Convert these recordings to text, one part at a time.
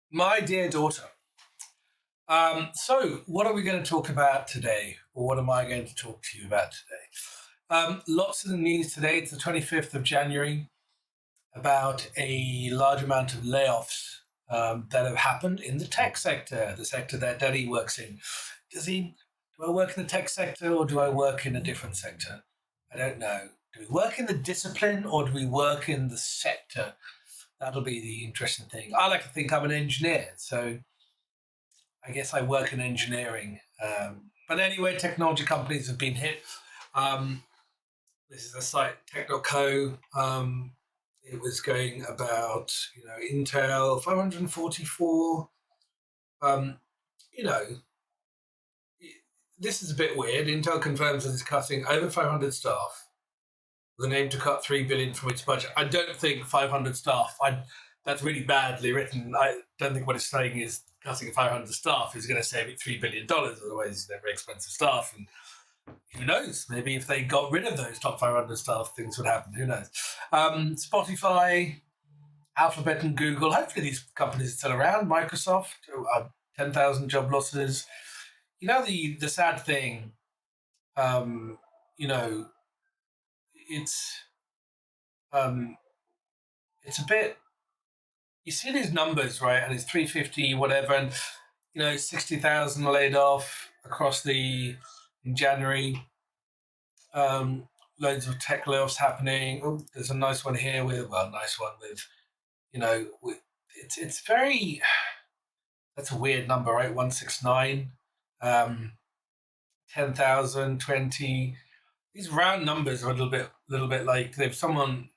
My dear daughter, so what are we going to talk about today? Or what am I going to talk to you about today? Lots of the news today. It's the 25th of January about a large amount of layoffs that have happened in the tech sector, the sector that Daddy works in. Do I work in the tech sector or do I work in a different sector? I don't know. Do we work in the discipline or do we work in the sector? That'll be the interesting thing. I like to think I'm an engineer, so I guess I work in engineering. But anyway, technology companies have been hit. Um, this is a site, tech.co. It was going about, Intel 544. Um, you know, this is a bit weird. Intel confirms that it's cutting over 500 staff with an aim to cut 3 billion from its budget. I don't think 500 staff. That's really badly written. I don't think what it's saying is cutting 500 staff is going to save it $3 billion. Otherwise, they're very expensive staff, and who knows? Maybe if they got rid of those top 500 staff, things would happen. Who knows? Spotify, Alphabet, and Google. Hopefully, these companies are still around. Microsoft, 10,000 job losses. The sad thing. Um, you know, it's um, it's a bit. You see these numbers, right? And it's 350, whatever, and 60,000 laid off across in January. Loads of tech layoffs happening. Oh, there's a nice one here nice one with, it's very, that's a weird number, right? 169, 10,000, 20. These round numbers are a little bit like they've someone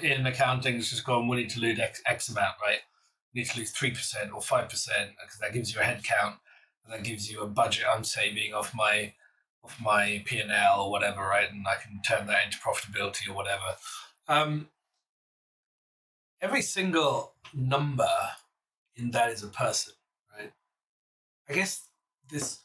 in accounting has just gone, we need to lose X amount, right? We need to lose 3% or 5% because that gives you a head count and that gives you a budget I'm saving off my P&L or whatever, right? And I can turn that into profitability or whatever. Um, every single number in that is a person, right? I guess this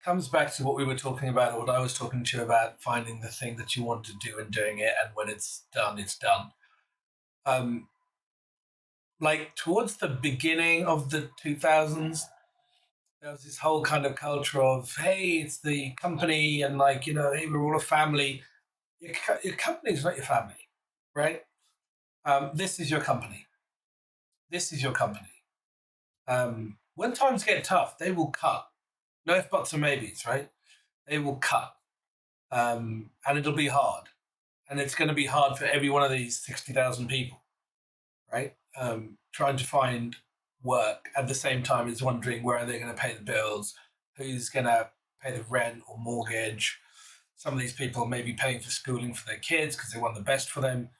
comes back to what we were talking about, or what I was talking to you about, finding the thing that you want to do and doing it, and when it's done, it's done. Um, like towards the beginning of the 2000s, there was this whole kind of culture of, hey, it's the company, and hey, we're all a family. Your company is not your family, right? This is your company. This is your company. When times get tough, they will cut. No if buts or maybes, right? They will cut, and it'll be hard, and it's going to be hard for every one of these 60,000 people, right? Trying to find work at the same time as wondering where are they going to pay the bills, who's going to pay the rent or mortgage. Some of these people may be paying for schooling for their kids because they want the best for them.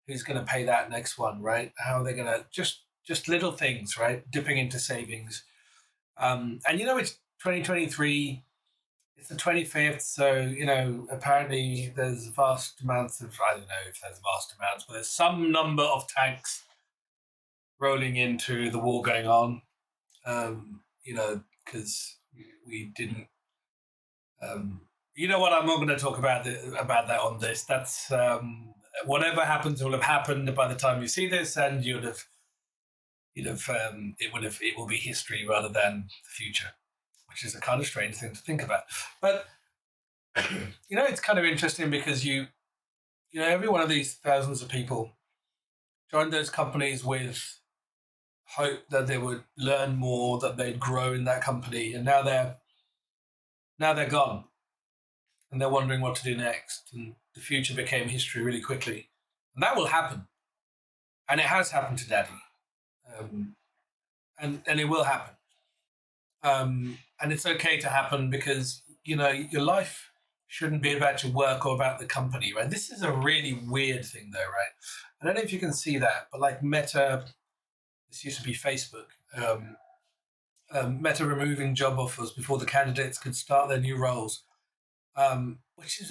Who's going to pay that next one, right? How are they going to just little things, right? Dipping into savings. And it's 2023. It's the 25th, so apparently there's vast amounts of, I don't know if there's vast amounts, but there's some number of tanks rolling into the war going on. Because we didn't. You know what? I'm not going to talk about that on this. That's whatever happens will have happened by the time you see this, and it will be history rather than the future, which is a kind of strange thing to think about. But it's kind of interesting because every one of these thousands of people joined those companies with hope that they would learn more, that they'd grow in that company, and now they're gone, and they're wondering what to do next. And the future became history really quickly, and that will happen, and it has happened to Daddy, and it will happen. And it's okay to happen because your life shouldn't be about your work or about the company, right? This is a really weird thing, though, right? I don't know if you can see that, but like Meta, this used to be Facebook. Meta removing job offers before the candidates could start their new roles, which is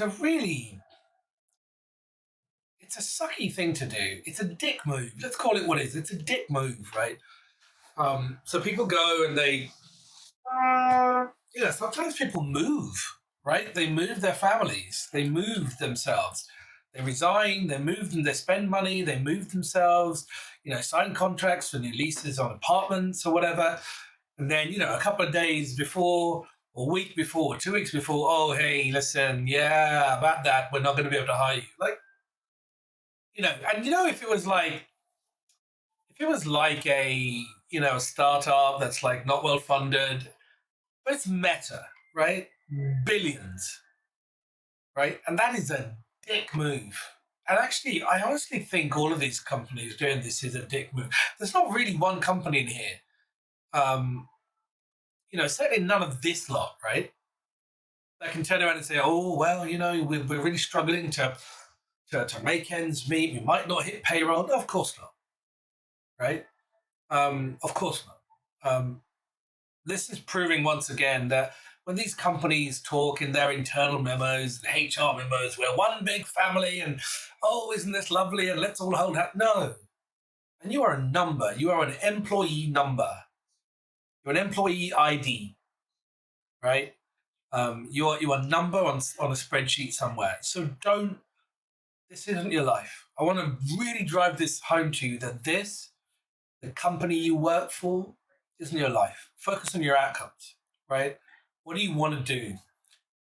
it's a sucky thing to do. It's a dick move. Let's call it what it is. It's a dick move, right? So people go and sometimes people move, right? They move their families, they move themselves, they resign, they move them, they spend money, they move themselves. sign contracts for new leases on apartments or whatever. And then, a couple of days before, or a week before, 2 weeks before, oh, hey, listen, yeah, about that, we're not going to be able to hire you. Like, and if it was like a startup that's like not well funded, but it's Meta, right? Billions, right? And that is a dick move. And actually, I honestly think all of these companies doing this is a dick move. There's not really one company in here, um, certainly none of this lot, right? That can turn around and say, oh, well, we're really struggling to make ends meet. We might not hit payroll. No, of course not, right? Of course not. This is proving once again that when these companies talk in their internal memos, HR memos, we're one big family and, oh, isn't this lovely? And let's all hold hands. No. And you are a number. You are an employee number. You're an employee ID, right? You are a number on a spreadsheet somewhere. So this isn't your life. I want to really drive this home to you that the company you work for, isn't your life. Focus on your outcomes, right? What do you want to do,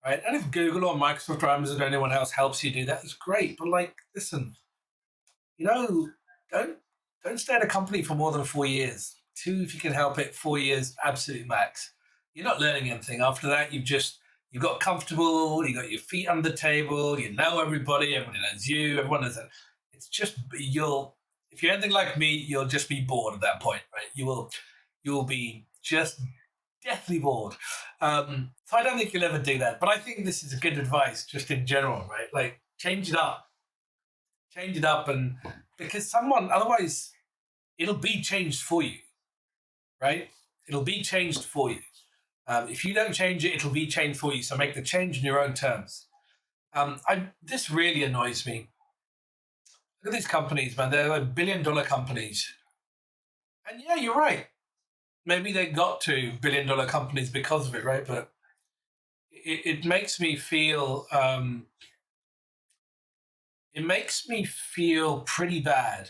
right? And if Google or Microsoft or Amazon or anyone else helps you do that, it's great. But listen, don't stay at a company for more than 4 years. 2, if you can help it. 4 years, absolute max. You're not learning anything. After that, you've got comfortable. You got your feet on the table. You know everybody. Everybody knows you. Everyone knows that. It's just if you're anything like me, you'll just be bored at that point, right? You'll be just deathly bored. So I don't think you'll ever do that. But I think this is a good advice just in general, right? Like, change it up. Change it up, and because otherwise it'll be changed for you, right? It'll be changed for you. If you don't change it, it'll be changed for you. So make the change in your own terms. This really annoys me. Look at these companies, man. They're like billion-dollar companies. And yeah, you're right. Maybe they got to billion-dollar companies because of it, right? But it makes me feel pretty bad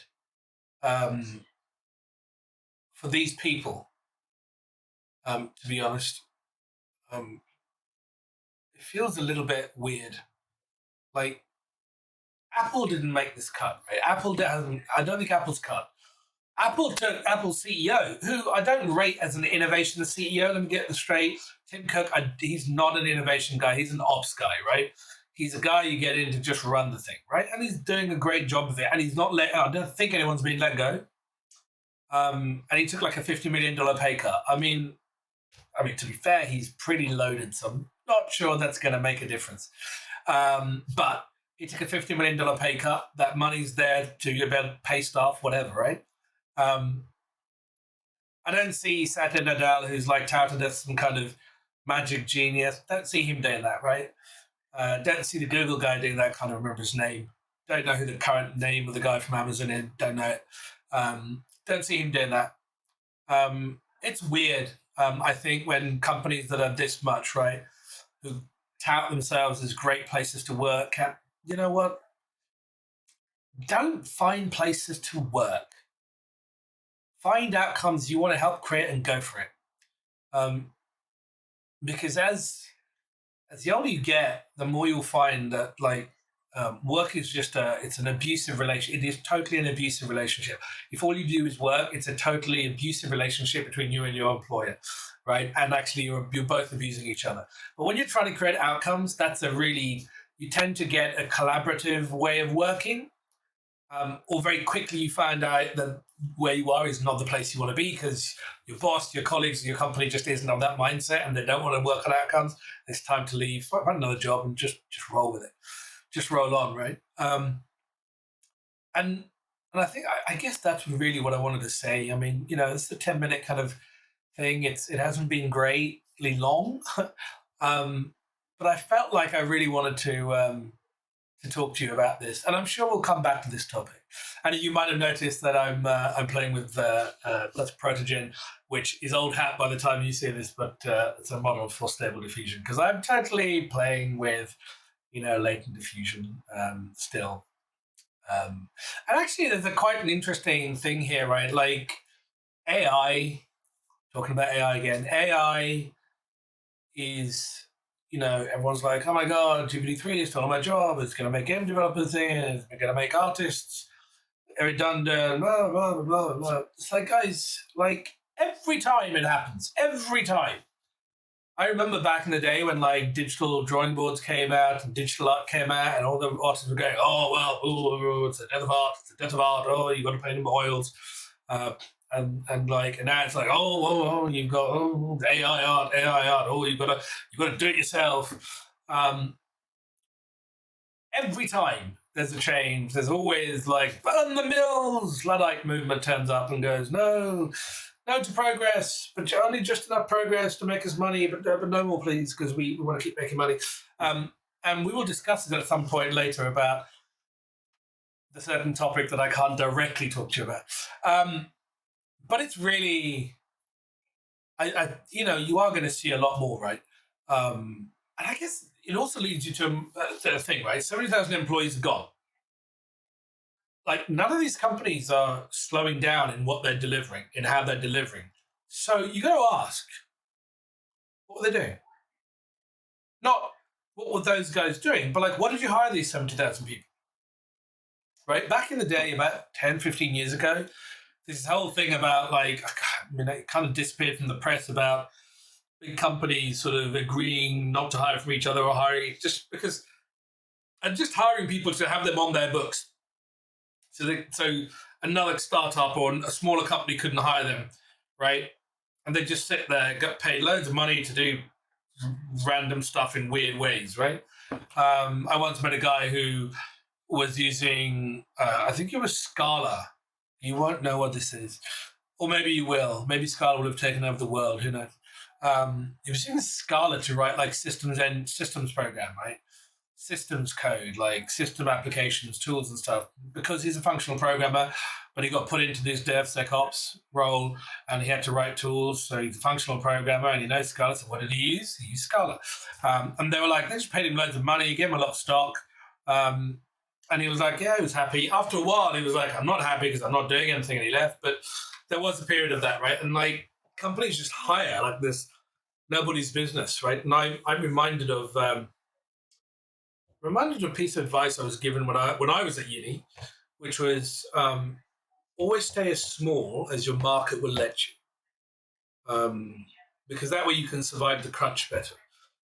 for these people. To be honest, it feels a little bit weird. Like, Apple didn't make this cut, right? I don't think Apple's cut. Apple took Apple's CEO, who I don't rate as an innovation CEO. Let me get this straight. Tim Cook, he's not an innovation guy. He's an ops guy, right? He's a guy you get in to just run the thing, right? And he's doing a great job of it. And he's not I don't think anyone's been let go. And he took like a $50 million pay cut. I mean, to be fair, he's pretty loaded, so I'm not sure that's going to make a difference. But he took a $50 million pay cut. That money's there to pay staff, whatever, right? I don't see Satya Nadella, who's like touted as some kind of magic genius. Don't see him doing that, right? Don't see the Google guy doing that. Can't remember his name. Don't know who the current name of the guy from Amazon is. Don't know it. Don't see him doing that. It's weird, I think, when companies that are this much, right, who tout themselves as great places to work, you know what? Don't find places to work. Find outcomes you want to help create and go for it. Because as the older you get, the more you'll find that work is it's an abusive relationship. It is totally an abusive relationship. If all you do is work, it's a totally abusive relationship between you and your employer, right? And actually, you're both abusing each other. But when you're trying to create outcomes, you tend to get a collaborative way of working. Or very quickly you find out that where you are is not the place you want to be because your boss, your colleagues, your company just isn't on that mindset and they don't want to work on outcomes. It's time to leave, find another job and just roll with it. Just roll on, right? And I think I guess that's really what I wanted to say. I mean, it's a 10-minute kind of thing. It hasn't been greatly long, but I felt like I really wanted to talk to you about this, and I'm sure we'll come back to this topic. And you might have noticed that I'm playing with that's Protogen, which is old hat by the time you see this, but it's a model for Stable Diffusion because I'm totally playing with latent diffusion still. And actually, there's quite an interesting thing here, right? Like AI, talking about AI again, AI is, everyone's like, oh my God, GPT-3 is taking my job. It's going to make game developers in, it's going to make artists redundant, blah, blah, blah, blah, blah. It's like, guys, like every time it happens, every time. I remember back in the day when like digital drawing boards came out and digital art came out, and all the artists were going, "Oh well, it's the death of art, it's the death of art. Oh, you got to paint them oils," uh, and now it's like, you've got AI art, AI art. Oh, you got to do it yourself. Every time there's a change, there's always like, burn the mills. Luddite movement turns up and goes, no to progress, but only just enough progress to make us money, but no more, please, because we want to keep making money. And we will discuss it at some point later about the certain topic that I can't directly talk to you about. But it's really, you are going to see a lot more, right? And I guess it also leads you to a thing, right? 70,000 employees are gone. Like, none of these companies are slowing down in what they're delivering, in how they're delivering. So you got to ask, what were they doing? Not what were those guys doing, but like, what did you hire these 70,000 people? Right? Back in the day, about 10, 15 years ago, this whole thing about like, it kind of disappeared from the press about big companies sort of agreeing not to hire from each other or hiring just because, and just hiring people to have them on their books. So another startup or a smaller company couldn't hire them, right? And they just sit there, get paid loads of money to do random stuff in weird ways, right? I once met a guy who was using, I think it was Scala. You won't know what this is. Or maybe you will. Maybe Scala would have taken over the world, who knows? He was using Scala to write like systems program, right? Systems code, like system applications, tools and stuff, because he's a functional programmer, but he got put into this DevSecOps role and he had to write tools. So he's a functional programmer and he knows Scala. So what did he use? He used Scala. And they were like, they just paid him loads of money, gave him a lot of stock. And he was like, yeah, he was happy. After a while, he was like, I'm not happy because I'm not doing anything. And he left. But there was a period of that, right? And like companies just hire like this, nobody's business, right? And I'm reminded of a piece of advice I was given when I was at uni, which was always stay as small as your market will let you, because that way you can survive the crunch better.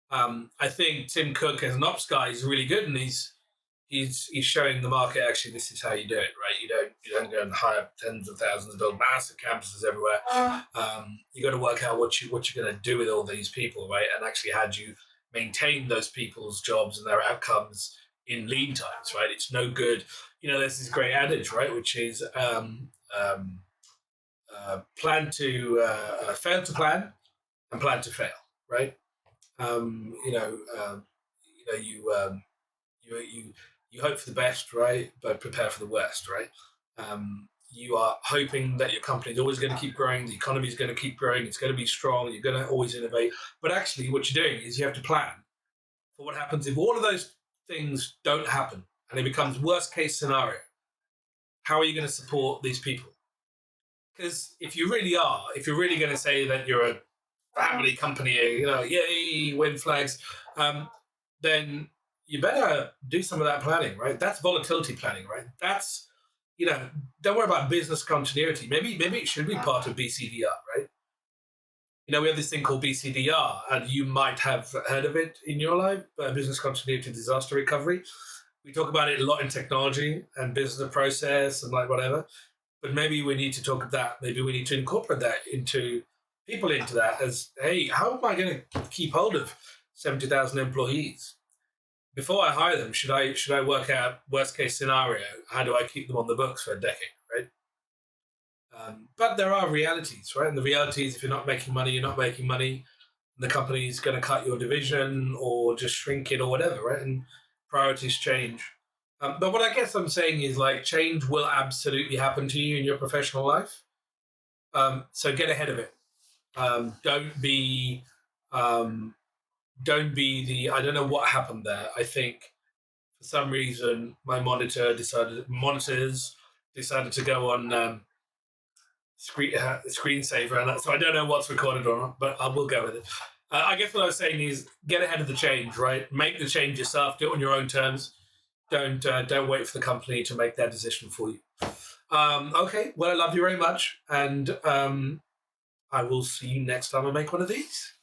I think Tim Cook as an ops guy is really good, and he's showing the market actually this is how you do it, right? You don't go and hire tens of thousands and build massive campuses everywhere. You got to work out what you're going to do with all these people, right? And actually how do you maintain those people's jobs and their outcomes in lean times, right? It's no good. There's this great adage, right, which is plan to fail to plan and plan to fail, right? You hope for the best, right, but prepare for the worst, right? You are hoping that your company is always going to keep growing, the economy is going to keep growing, it's going to be strong, you're going to always innovate. But actually, what you're doing is you have to plan for what happens if all of those things don't happen and it becomes worst case scenario. How are you going to support these people? Because if you're really going to say that you're a family company, yay, win flags, then you better do some of that planning, right? That's volatility planning, right? That's, don't worry about business continuity. Maybe it should be part of BCDR, right? We have this thing called BCDR, and you might have heard of it in your life, business continuity disaster recovery. We talk about it a lot in technology and business process and like whatever, but maybe we need to talk of that. Maybe we need to incorporate that into that as, hey, how am I going to keep hold of 70,000 employees? Before I hire them, should I work out worst case scenario? How do I keep them on the books for a decade, right? But there are realities, right? And the reality is if you're not making money, you're not making money. The company's going to cut your division or just shrink it or whatever, right? And priorities change. But what I guess I'm saying is like change will absolutely happen to you in your professional life. So get ahead of it. Don't be the, I don't know what happened there. I think for for some reason my monitors decided to go on screensaver, and so I don't know what's recorded or not, but I will go with it. I guess what I was saying is get ahead of the change, right? Make the change yourself. Do it on your own terms. Don't wait for the company to make that decision for you. Okay, well, I love you very much, and I will see you next time I make one of these.